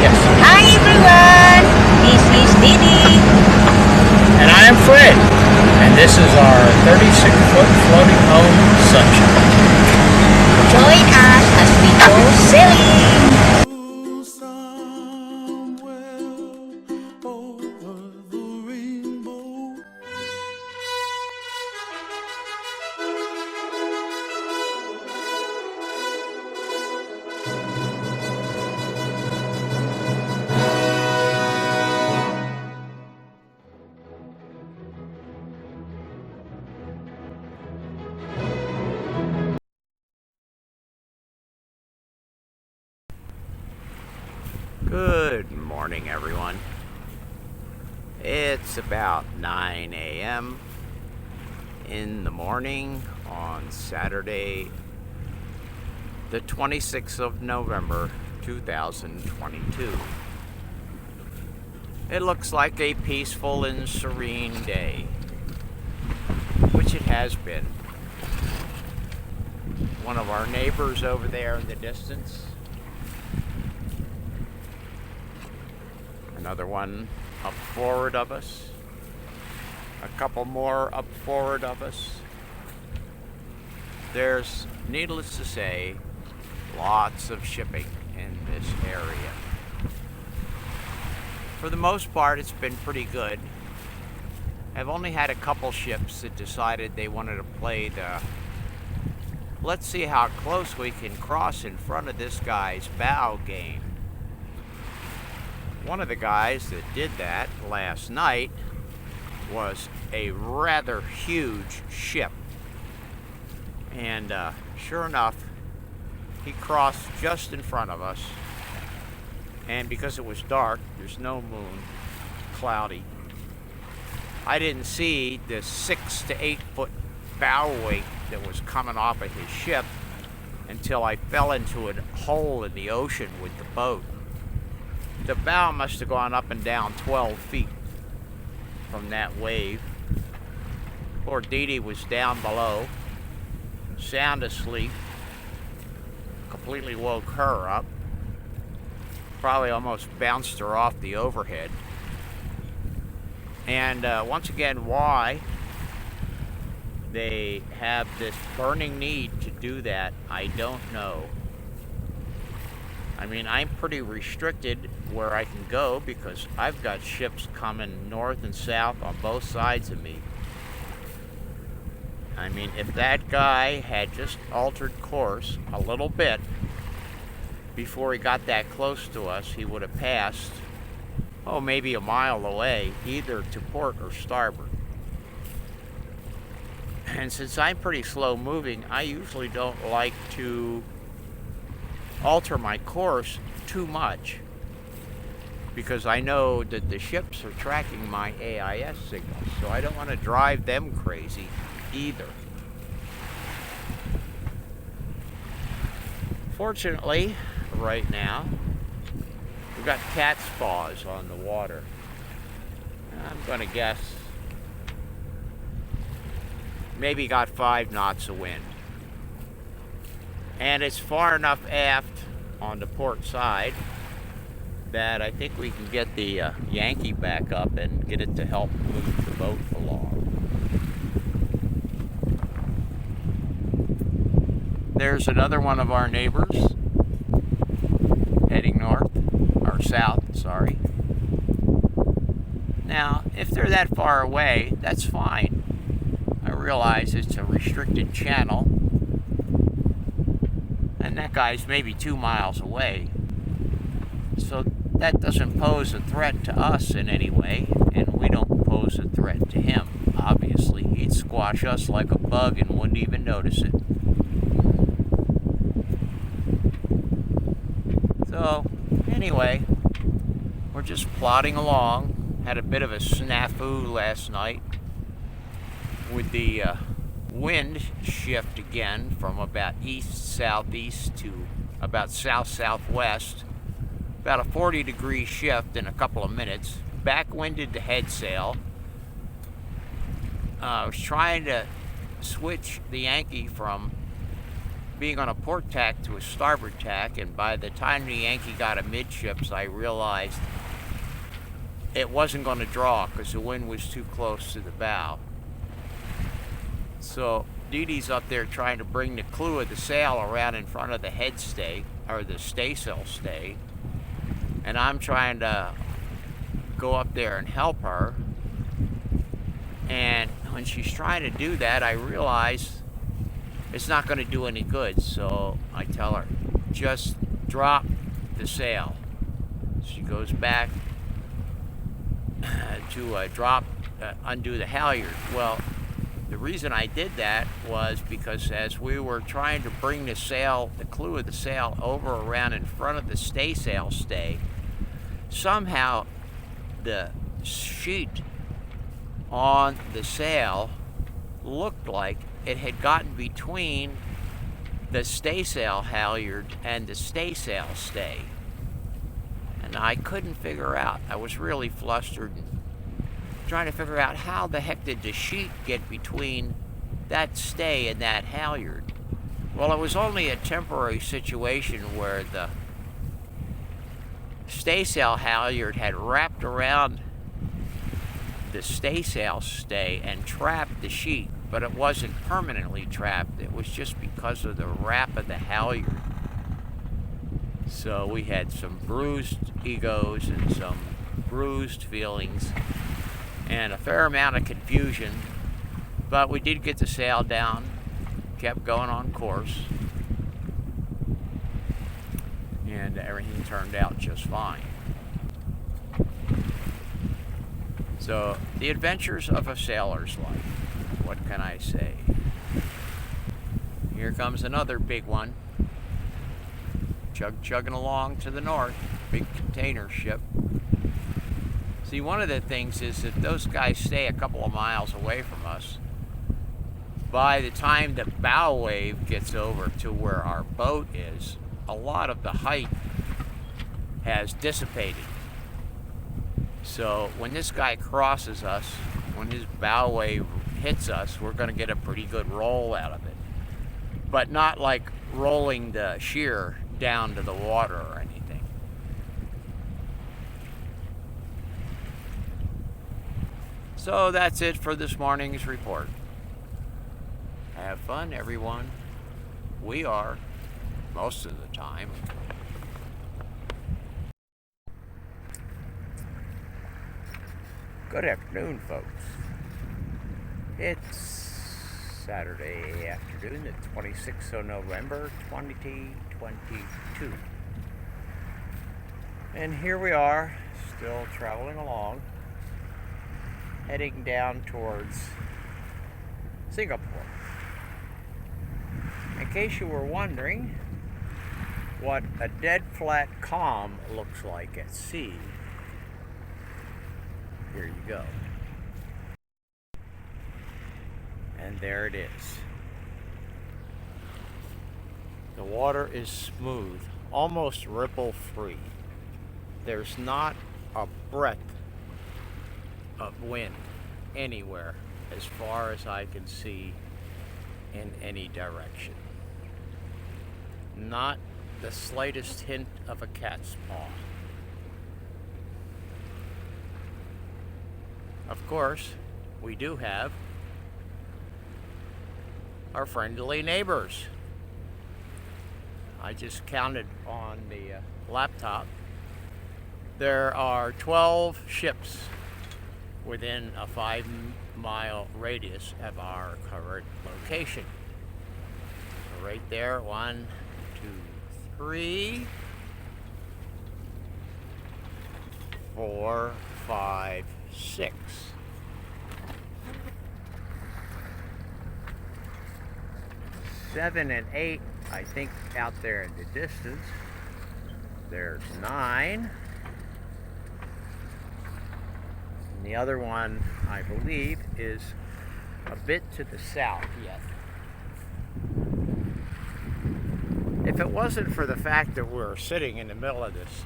Yes. Hi everyone, this is Didi. And I am Fred. And this is our 36-foot floating home sunshine. Join us as we go sailing. Good morning, everyone. It's about 9 a.m. in the morning on Saturday, the 26th of November, 2022. It looks like a peaceful and serene day, which it has been. One of our neighbors over there in the distance, another one up forward of us, a couple more up forward of us. There's, needless to say, lots of shipping in this area. For the most part, it's been pretty good. I've only had a couple ships that decided they wanted to play the let's see how close we can cross in front of this guy's bow game. One of the guys that did that last night was a rather huge ship. And sure enough, he crossed just in front of us. And because it was dark, there's no moon, cloudy, I didn't see the 6 to 8 foot bow weight that was coming off of his ship until I fell into a hole in the ocean with the boat. The bow must have gone up and down 12 feet from that wave. Poor Didi was down below, sound asleep. Completely woke her up. Probably almost bounced her off the overhead. And once again, why they have this burning need to do that, I don't know. I mean, I'm pretty restricted where I can go because I've got ships coming north and south on both sides of me. I mean, if that guy had just altered course a little bit before he got that close to us, he would have passed, oh, maybe a mile away, either to port or starboard. And since I'm pretty slow moving, I usually don't like to alter my course too much because I know that the ships are tracking my AIS signals, so I don't want to drive them crazy either. Fortunately, right now, we've got cat's paws on the water. I'm going to guess maybe got 5 knots of wind. And it's far enough aft on the port side that I think we can get the Yankee back up and get it to help move the boat along. There's another one of our neighbors heading north, or south, sorry. Now, if they're that far away, that's fine. I realize it's a restricted channel, and that guy's maybe 2 miles away. So that doesn't pose a threat to us in any way, and we don't pose a threat to him. Obviously, he'd squash us like a bug and wouldn't even notice it. So, anyway, we're just plodding along. Had a bit of a snafu last night with the wind shift again from about east-southeast to about south-southwest. About a 40-degree shift in a couple of minutes. Backwinded the head sail. I was trying to switch the Yankee from being on a port tack to a starboard tack, and by the time the Yankee got amidships, I realized it wasn't going to draw because the wind was too close to the bow. So Dee Dee's up there trying to bring the clew of the sail around in front of the head stay, or the staysail stay, and I'm trying to go up there and help her. And when she's trying to do that, I realize it's not going to do any good. So I tell her, just drop the sail. She goes back to undo the halyard. Well, the reason I did that was because as we were trying to bring the sail, the clew of the sail over around in front of the staysail stay, somehow the sheet on the sail looked like it had gotten between the staysail halyard and the staysail stay. And I couldn't figure out, I was really flustered and trying to figure out how the heck did the sheet get between that stay and that halyard. Well, it was only a temporary situation where the staysail halyard had wrapped around the staysail stay and trapped the sheet, but it wasn't permanently trapped. It was just because of the wrap of the halyard. So we had some bruised egos and some bruised feelings and a fair amount of confusion, but we did get the sail down, kept going on course, and everything turned out just fine. So, the adventures of a sailor's life. What can I say? Here comes another big one. Chugging along to the north. Big container ship. See, one of the things is that those guys stay a couple of miles away from us. By the time the bow wave gets over to where our boat is, a lot of the height has dissipated. So when this guy crosses us, when his bow wave hits us, we're going to get a pretty good roll out of it. But not like rolling the sheer down to the water or anything. So that's it for this morning's report. Have fun, everyone. We are, most of the time. Good afternoon, folks. It's Saturday afternoon, the 26th of November, 2022. And here we are, still traveling along, heading down towards Singapore. In case you were wondering what a dead flat calm looks like at sea, here you go. And there it is. The water is smooth, almost ripple free. There's not a breath of wind anywhere as far as I can see in any direction. Not the slightest hint of a cat's paw. Of course, we do have our friendly neighbors. I just counted on the laptop. There are 12 ships within a 5-mile radius of our current location. So right there, 1, 2, 3, 4, 5, 6. Seven and 8, I think, out there in the distance. There's 9. And the other one, I believe, is a bit to the south yet. If it wasn't for the fact that we're sitting in the middle of this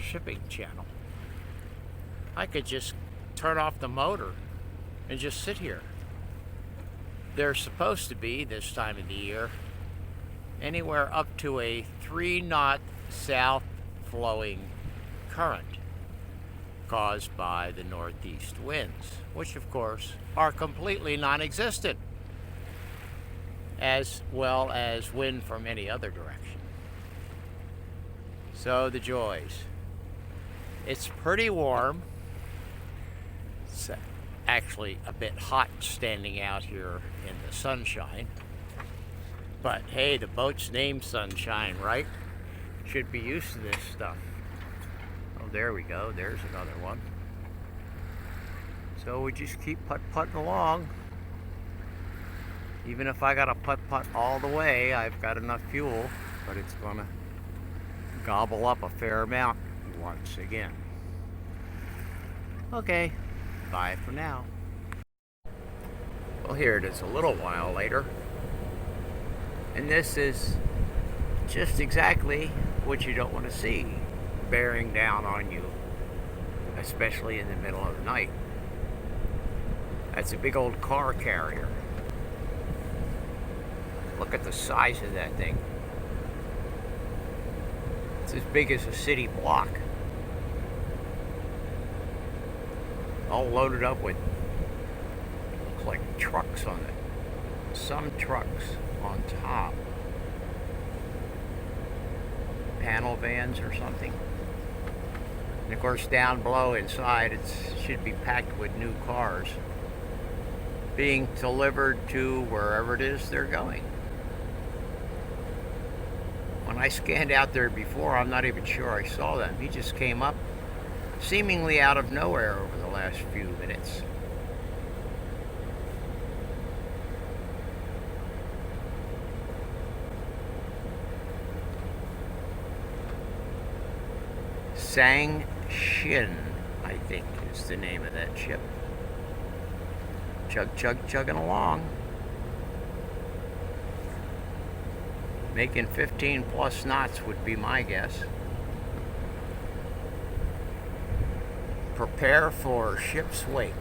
shipping channel, I could just turn off the motor and just sit here. There's supposed to be, this time of the year, anywhere up to a 3-knot south flowing current caused by the northeast winds, which of course are completely non-existent, as well as wind from any other direction. So the joys. It's pretty warm. It's actually a bit hot standing out here in the sunshine. But hey, the boat's named Sunshine, right? Should be used to this stuff. Oh, there we go. There's another one. So we just keep putt-putting along. Even if I gotta putt-putt all the way, I've got enough fuel, but it's gonna gobble up a fair amount once again. Okay, bye for now. Well, here it is a little while later. And this is just exactly what you don't want to see bearing down on you, especially in the middle of the night. That's a big old car carrier. Look at the size of that thing. It's as big as a city block. All loaded up with, looks like trucks on it. Some trucks on top. Panel vans or something. And of course down below inside it should be packed with new cars being delivered to wherever it is they're going. When I scanned out there before, I'm not even sure I saw them. He just came up seemingly out of nowhere over the last few minutes. Sang Shin, I think, is the name of that ship. Chugging along. Making 15 plus knots would be my guess. Prepare for ship's wake.